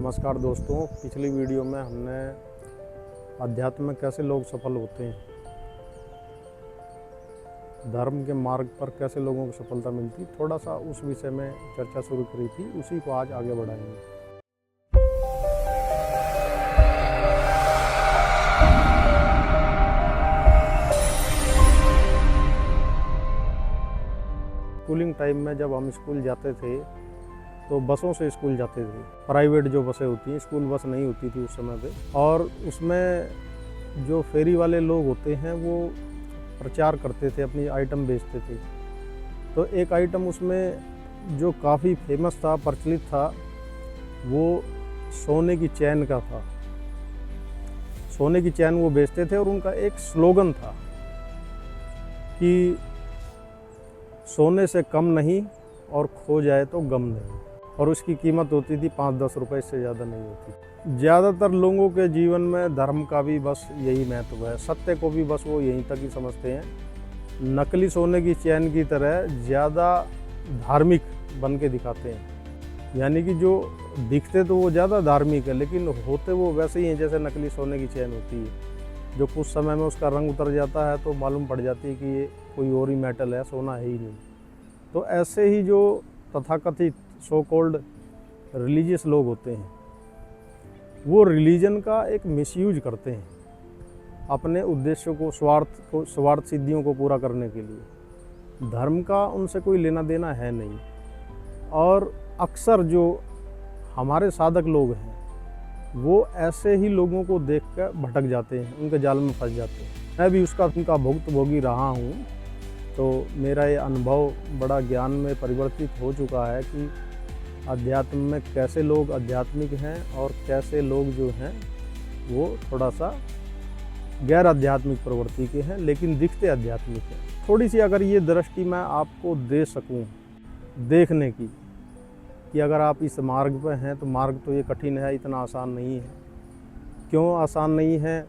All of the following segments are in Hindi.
नमस्कार दोस्तों, पिछली वीडियो में हमने अध्यात्म में कैसे लोग सफल होते हैं, धर्म के मार्ग पर कैसे लोगों को सफलता मिलती, थोड़ा सा उस विषय में चर्चा शुरू करी थी, उसी को आज आगे बढ़ाएंगे। स्कूलिंग टाइम में जब हम स्कूल जाते थे तो बसों से स्कूल जाते थे। प्राइवेट जो बसें होती हैं, स्कूल बस नहीं होती थी उस समय पे, और उसमें जो फेरी वाले लोग होते हैं वो प्रचार करते थे, अपनी आइटम बेचते थे। तो एक आइटम उसमें जो काफ़ी फेमस था, प्रचलित था, वो सोने की चैन का था। सोने की चैन वो बेचते थे और उनका एक स्लोगन था कि सोने से कम नहीं और खो जाए तो गम नहीं, और उसकी कीमत होती थी 5-10 रुपये, इससे ज़्यादा नहीं होती। ज़्यादातर लोगों के जीवन में धर्म का भी बस यही महत्व है, सत्य को भी बस वो यहीं तक ही समझते हैं। नकली सोने की चैन की तरह ज़्यादा धार्मिक बन के दिखाते हैं, यानी कि जो दिखते तो वो ज़्यादा धार्मिक है, लेकिन होते वो वैसे ही हैं जैसे नकली सोने की चैन होती है, जो कुछ समय में उसका रंग उतर जाता है तो मालूम पड़ जाती है कि ये कोई और ही मेटल है, सोना है ही नहीं। तो ऐसे ही जो तथाकथित सो कॉल्ड रिलीजियस लोग होते हैं, वो रिलीजन का एक मिसयूज करते हैं अपने उद्देश्यों को, स्वार्थ सिद्धियों को पूरा करने के लिए। धर्म का उनसे कोई लेना देना है नहीं। और अक्सर जो हमारे साधक लोग हैं वो ऐसे ही लोगों को देखकर भटक जाते हैं, उनके जाल में फंस जाते हैं। मैं भी उनका भुक्तभोगी रहा हूँ, तो मेरा ये अनुभव बड़ा ज्ञान में परिवर्तित हो चुका है कि अध्यात्म में कैसे लोग आध्यात्मिक हैं और कैसे लोग जो हैं वो थोड़ा सा गैर आध्यात्मिक प्रवृत्ति के हैं, लेकिन दिखते आध्यात्मिक हैं। थोड़ी सी अगर ये दृष्टि मैं आपको दे सकूं देखने की कि अगर आप इस मार्ग पर हैं तो मार्ग तो ये कठिन है, इतना आसान नहीं है। क्यों आसान नहीं है?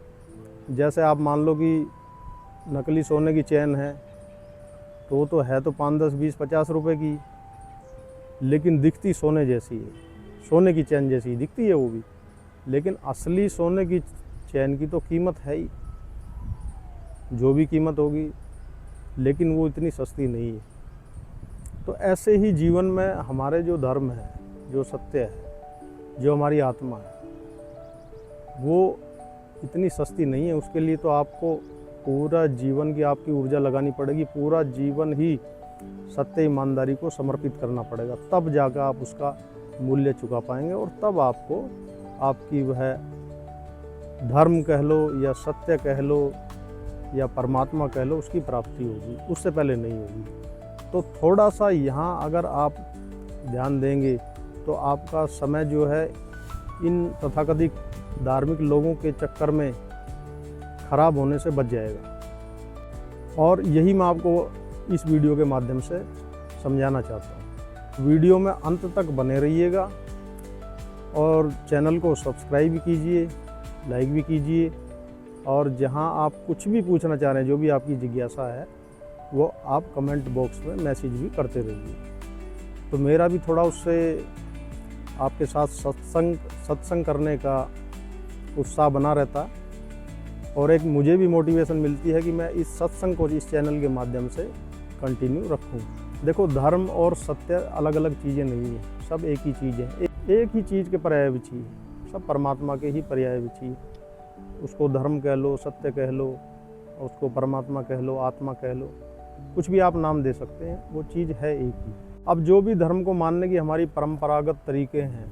जैसे आप मान लो कि नकली सोने की चैन है तो वो तो है तो 5, 10, 20, 50 रुपए की, लेकिन दिखती सोने जैसी है, सोने की चैन जैसी दिखती है वो भी, लेकिन असली सोने की चैन की तो कीमत है ही, जो भी कीमत होगी, लेकिन वो इतनी सस्ती नहीं है। तो ऐसे ही जीवन में हमारे जो धर्म है, जो सत्य है, जो हमारी आत्मा है, वो इतनी सस्ती नहीं है। उसके लिए तो आपको पूरा जीवन की आपकी ऊर्जा लगानी पड़ेगी, पूरा जीवन ही सत्य ईमानदारी को समर्पित करना पड़ेगा, तब जाकर आप उसका मूल्य चुका पाएंगे, और तब आपको आपकी वह धर्म कह लो या सत्य कह लो या परमात्मा कह लो, उसकी प्राप्ति होगी, उससे पहले नहीं होगी। तो थोड़ा सा यहाँ अगर आप ध्यान देंगे तो आपका समय जो है इन तथाकथित धार्मिक लोगों के चक्कर में खराब होने से बच जाएगा। और यही मैं आपको इस वीडियो के माध्यम से समझाना चाहता हूँ। वीडियो में अंत तक बने रहिएगा और चैनल को सब्सक्राइब भी कीजिए, लाइक भी कीजिए, और जहाँ आप कुछ भी पूछना चाह रहे हैं, जो भी आपकी जिज्ञासा है, वो आप कमेंट बॉक्स में मैसेज भी करते रहिए। तो मेरा भी थोड़ा उससे आपके साथ सत्संग करने का उत्साह बना रहता, और एक मुझे भी मोटिवेशन मिलती है कि मैं इस सत्संग को इस चैनल के माध्यम से कंटिन्यू रखूं। देखो, धर्म और सत्य अलग अलग चीज़ें नहीं हैं, सब एक ही चीज़ है, एक ही चीज़ के पर्यायवाची है, सब परमात्मा के ही पर्यायवाची है। उसको धर्म कह लो, सत्य कह लो, उसको परमात्मा कह लो, आत्मा कह लो, कुछ भी आप नाम दे सकते हैं, वो चीज़ है एक ही। अब जो भी धर्म को मानने की हमारी परंपरागत तरीके हैं,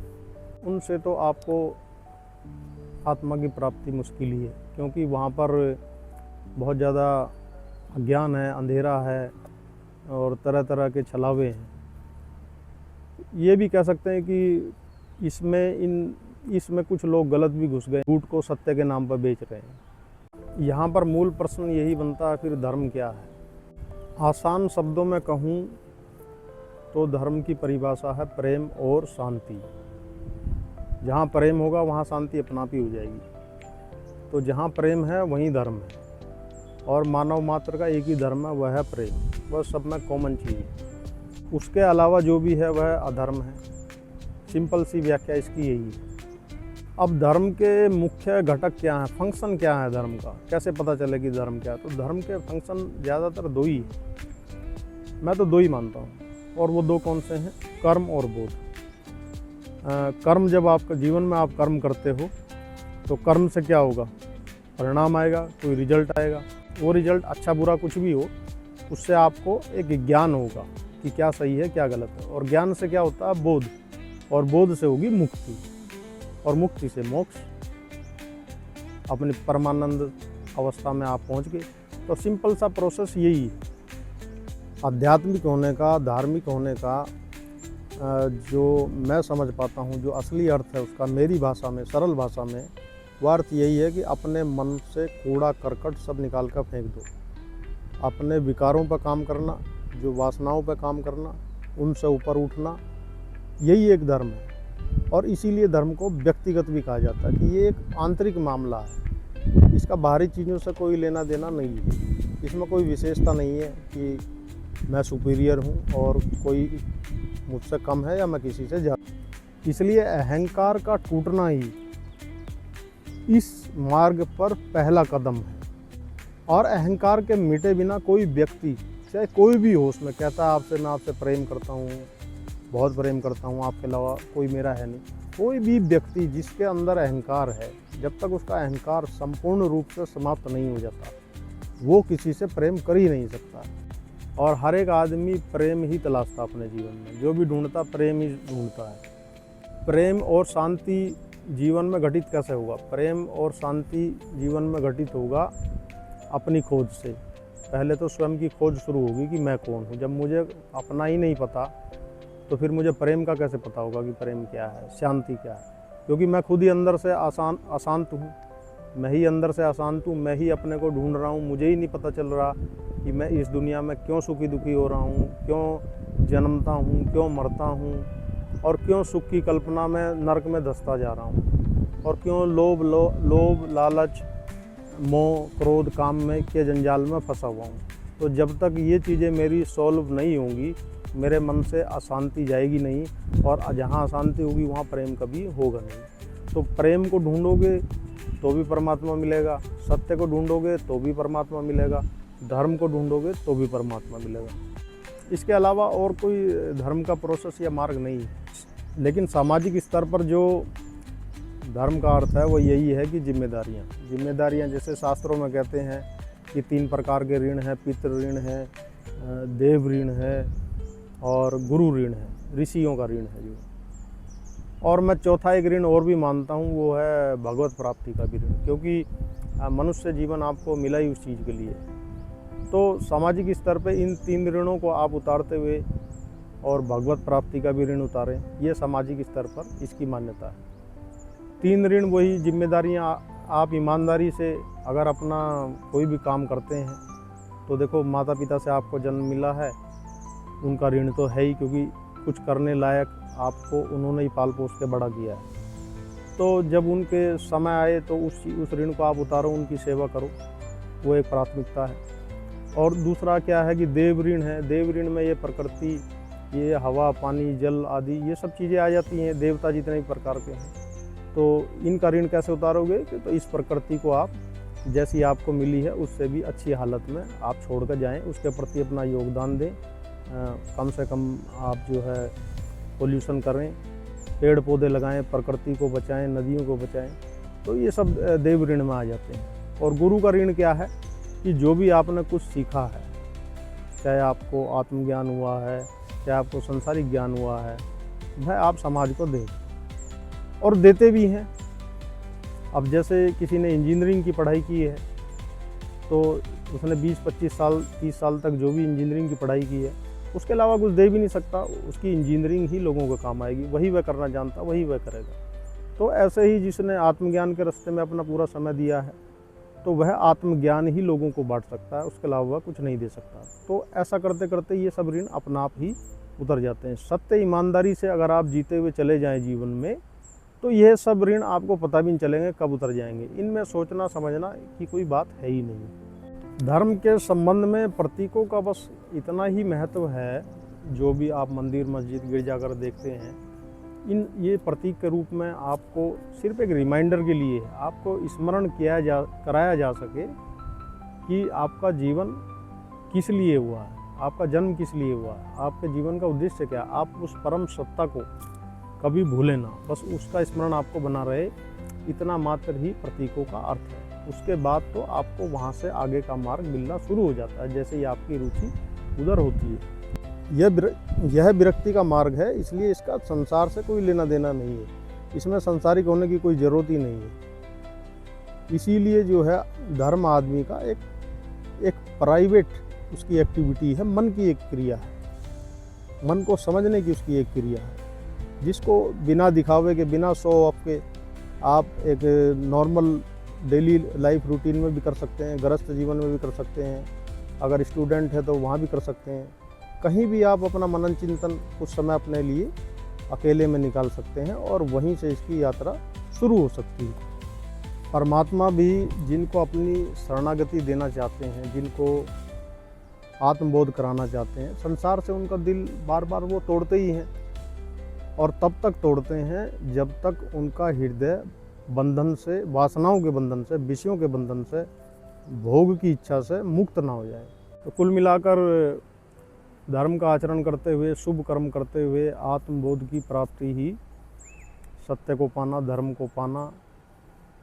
उनसे तो आपको आत्मा की प्राप्ति मुश्किल ही है, क्योंकि वहाँ पर बहुत ज़्यादा अज्ञान है, अंधेरा है, और तरह तरह के छलावे हैं। ये भी कह सकते हैं कि इसमें कुछ लोग गलत भी घुस गए, झूठ को सत्य के नाम पर बेच रहे हैं। यहाँ पर मूल प्रश्न यही बनता है, फिर धर्म क्या है? आसान शब्दों में कहूँ तो धर्म की परिभाषा है प्रेम और शांति। जहाँ प्रेम होगा वहाँ शांति अपना आप ही हो जाएगी। तो जहाँ प्रेम है वहीं धर्म है, और मानव मात्र का एक ही धर्म है, वह है प्रेम। वह सब में कॉमन चीज़ है। उसके अलावा जो भी है वह अधर्म है। सिंपल सी व्याख्या इसकी यही है। अब धर्म के मुख्य घटक क्या हैं, फंक्शन क्या है धर्म का, कैसे पता चले कि धर्म क्या है? तो धर्म के फंक्शन ज़्यादातर दो ही हैं, मैं तो दो ही मानता हूँ, और वो दो कौन से हैं? कर्म और बोध। कर्म, जब आपका जीवन में आप कर्म करते हो तो कर्म से क्या होगा? परिणाम आएगा, कोई रिजल्ट आएगा। वो रिजल्ट अच्छा बुरा कुछ भी हो, उससे आपको एक ज्ञान होगा कि क्या सही है क्या गलत है, और ज्ञान से क्या होता है? बोध, और बोध से होगी मुक्ति, और मुक्ति से मोक्ष, अपनी परमानंद अवस्था में आप पहुंच गए। तो सिंपल सा प्रोसेस यही है। आध्यात्मिक होने का, धार्मिक होने का जो मैं समझ पाता हूँ, जो असली अर्थ है उसका, मेरी भाषा में, सरल भाषा में, वो अर्थ यही है कि अपने मन से कूड़ा करकट सब निकाल कर फेंक दो। अपने विकारों पर काम करना, जो वासनाओं पर काम करना, उनसे ऊपर उठना, यही एक धर्म है। और इसीलिए धर्म को व्यक्तिगत भी कहा जाता है कि ये एक आंतरिक मामला है, इसका बाहरी चीज़ों से कोई लेना देना नहीं है। इसमें कोई विशेषता नहीं है कि मैं सुपीरियर हूँ और कोई मुझसे कम है या मैं किसी से ज़्यादा। इसलिए अहंकार का टूटना ही इस मार्ग पर पहला कदम है। और अहंकार के मिटे बिना कोई व्यक्ति, चाहे कोई भी हो, उसमें कहता है आपसे, मैं आपसे प्रेम करता हूँ, बहुत प्रेम करता हूँ, आपके अलावा कोई मेरा है नहीं। कोई भी व्यक्ति जिसके अंदर अहंकार है, जब तक उसका अहंकार संपूर्ण रूप से समाप्त नहीं हो जाता, वो किसी से प्रेम कर ही नहीं सकता। और हर एक आदमी प्रेम ही तलाशता अपने जीवन में, जो भी ढूंढता प्रेम ही ढूंढता है। प्रेम और शांति जीवन में घटित कैसे होगा? प्रेम और शांति जीवन में घटित होगा अपनी खोज से। पहले तो स्वयं की खोज शुरू होगी कि मैं कौन हूँ। जब मुझे अपना ही नहीं पता, तो फिर मुझे प्रेम का कैसे पता होगा कि प्रेम क्या है, शांति क्या है? क्योंकि मैं खुद ही अंदर से अशांत हूँ, मैं ही अंदर से अशांत हूँ, मैं ही अपने को ढूंढ रहा हूँ। मुझे ही नहीं पता चल रहा कि मैं इस दुनिया में क्यों सुखी दुखी हो रहा हूँ, क्यों जन्मता हूँ, क्यों मरता हूँ, और क्यों सुख की कल्पना में नरक में धंसता जा रहा हूँ, और क्यों लोभ लालच मोह क्रोध काम में के जंजाल में फंसा हुआ हूँ। तो जब तक ये चीज़ें मेरी सॉल्व नहीं होंगी, मेरे मन से अशांति जाएगी नहीं, और जहाँ अशांति होगी वहाँ प्रेम कभी होगा नहीं। तो प्रेम को ढूंढोगे तो भी परमात्मा मिलेगा, सत्य को ढूंढोगे तो भी परमात्मा मिलेगा, धर्म को ढूंढोगे तो भी परमात्मा मिलेगा। इसके अलावा और कोई धर्म का प्रोसेस या मार्ग नहीं है। लेकिन सामाजिक स्तर पर जो धर्म का अर्थ है वो यही है कि जिम्मेदारियाँ, जैसे शास्त्रों में कहते हैं कि 3 प्रकार के ऋण हैं, पितृ ऋण है, देव ऋण है, और गुरु ऋण है, ऋषियों का ऋण है जो। और मैं चौथा एक ऋण और भी मानता हूँ, वो है भगवत प्राप्ति का भी ऋण, क्योंकि मनुष्य जीवन आपको मिला ही उस चीज़ के लिए। तो सामाजिक स्तर पे इन 3 ऋणों को आप उतारते हुए और भगवत प्राप्ति का भी ऋण उतारें, ये सामाजिक स्तर पर इसकी मान्यता है। 3 ऋण वही जिम्मेदारियाँ, आप ईमानदारी से अगर अपना कोई भी काम करते हैं, तो देखो माता पिता से आपको जन्म मिला है, उनका ऋण तो है ही, क्योंकि कुछ करने लायक आपको उन्होंने ही पाल पोस के बड़ा किया है। तो जब उनके समय आए तो उस ऋण को आप उतारो, उनकी सेवा करो, वो एक प्राथमिकता है। और दूसरा क्या है कि देव ऋण है। देव ऋण में ये प्रकृति, ये हवा पानी जल आदि ये सब चीज़ें आ जाती हैं, देवता जितने भी प्रकार के हैं। तो इनका ऋण कैसे उतारोगे? कि तो इस प्रकृति को आप जैसी आपको मिली है उससे भी अच्छी हालत में आप छोड़ कर जाएँ, उसके प्रति अपना योगदान दें। कम से कम आप जो है पोल्यूशन करें, पेड़ पौधे लगाएं, प्रकृति को बचाएं, नदियों को बचाएं। तो ये सब देव ऋण में आ जाते हैं। और गुरु का ऋण क्या है? कि जो भी आपने कुछ सीखा है, चाहे आपको आत्मज्ञान हुआ है, चाहे आपको संसारिक ज्ञान हुआ है, वह आप समाज को दें, और देते भी हैं। अब जैसे किसी ने इंजीनियरिंग की पढ़ाई की है, तो उसने 20-25 साल 30 साल तक जो भी इंजीनियरिंग की पढ़ाई की है, उसके अलावा कुछ दे भी नहीं सकता। उसकी इंजीनियरिंग ही लोगों को काम आएगी, वही वह करना जानता, वही वह करेगा। तो ऐसे ही जिसने आत्मज्ञान के रास्ते में अपना पूरा समय दिया है, तो वह आत्मज्ञान ही लोगों को बांट सकता है, उसके अलावा वह कुछ नहीं दे सकता। तो ऐसा करते करते ये सब ऋण अपना आप ही उतर जाते हैं। सत्य ईमानदारी से अगर आप जीते हुए चले जाएं जीवन में, तो यह सब ऋण आपको पता भी नहीं चलेंगे कब उतर जाएंगे। इनमें सोचना समझना की कोई बात है ही नहीं। धर्म के संबंध में प्रतीकों का बस इतना ही महत्व है, जो भी आप मंदिर मस्जिद गिरजाघर देखते हैं, ये प्रतीक के रूप में आपको सिर्फ एक रिमाइंडर के लिए आपको स्मरण कराया जा सके कि आपका जीवन किस लिए हुआ है, आपका जन्म किस लिए हुआ है, आपके जीवन का उद्देश्य क्या है। आप उस परम सत्ता को कभी भूलें ना, बस उसका स्मरण आपको बना रहे, इतना मात्र ही प्रतीकों का अर्थ है। उसके बाद तो आपको वहाँ से आगे का मार्ग मिलना शुरू हो जाता है, जैसे ही आपकी रुचि उधर होती है। यह विरक्ति का मार्ग है, इसलिए इसका संसार से कोई लेना देना नहीं है, इसमें सांसारिक होने की कोई ज़रूरत ही नहीं है। इसीलिए जो है धर्म आदमी का एक प्राइवेट उसकी एक्टिविटी है, मन की एक क्रिया है, मन को समझने की उसकी एक क्रिया है, जिसको बिना दिखावे के, बिना शो ऑफ के आप एक नॉर्मल डेली लाइफ रूटीन में भी कर सकते हैं, गृहस्थ जीवन में भी कर सकते हैं, अगर स्टूडेंट है तो वहाँ भी कर सकते हैं। कहीं भी आप अपना मनन चिंतन कुछ समय अपने लिए अकेले में निकाल सकते हैं और वहीं से इसकी यात्रा शुरू हो सकती है। परमात्मा भी जिनको अपनी शरणागति देना चाहते हैं, जिनको आत्मबोध कराना चाहते हैं, संसार से उनका दिल बार बार वो तोड़ते ही हैं, और तब तक तोड़ते हैं जब तक उनका हृदय बंधन से, वासनाओं के बंधन से, विषयों के बंधन से, भोग की इच्छा से मुक्त ना हो जाए। तो कुल मिलाकर धर्म का आचरण करते हुए, शुभ कर्म करते हुए आत्मबोध की प्राप्ति ही सत्य को पाना, धर्म को पाना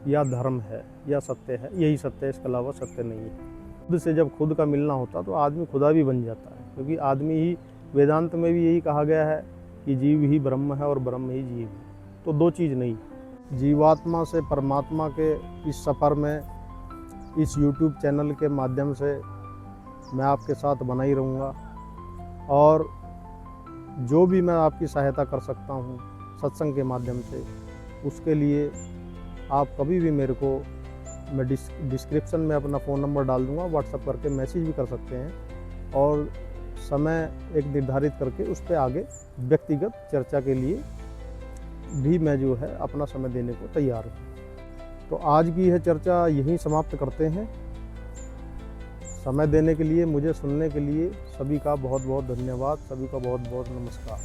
या धर्म है या सत्य है, यही सत्य है, इसके अलावा सत्य नहीं है। खुद से जब खुद का मिलना होता तो आदमी खुदा भी बन जाता है, क्योंकि आदमी ही, वेदांत में भी यही कहा गया है कि जीव ही ब्रह्म है और ब्रह्म ही जीव है। तो दो चीज़ नहीं, जीवात्मा से परमात्मा के इस सफ़र में, इस YouTube चैनल के माध्यम से मैं आपके साथ बना ही रहूँगा, और जो भी मैं आपकी सहायता कर सकता हूँ सत्संग के माध्यम से, उसके लिए आप कभी भी मेरे को, मैं डिस्क्रिप्शन में अपना फ़ोन नंबर डाल दूँगा, व्हाट्सएप करके मैसेज भी कर सकते हैं, और समय एक निर्धारित करके उस पर आगे व्यक्तिगत चर्चा के लिए भी मैं जो है अपना समय देने को तैयार हूँ। तो आज की यह चर्चा यहीं समाप्त करते हैं। समय देने के लिए, मुझे सुनने के लिए सभी का बहुत बहुत धन्यवाद, सभी का बहुत बहुत नमस्कार।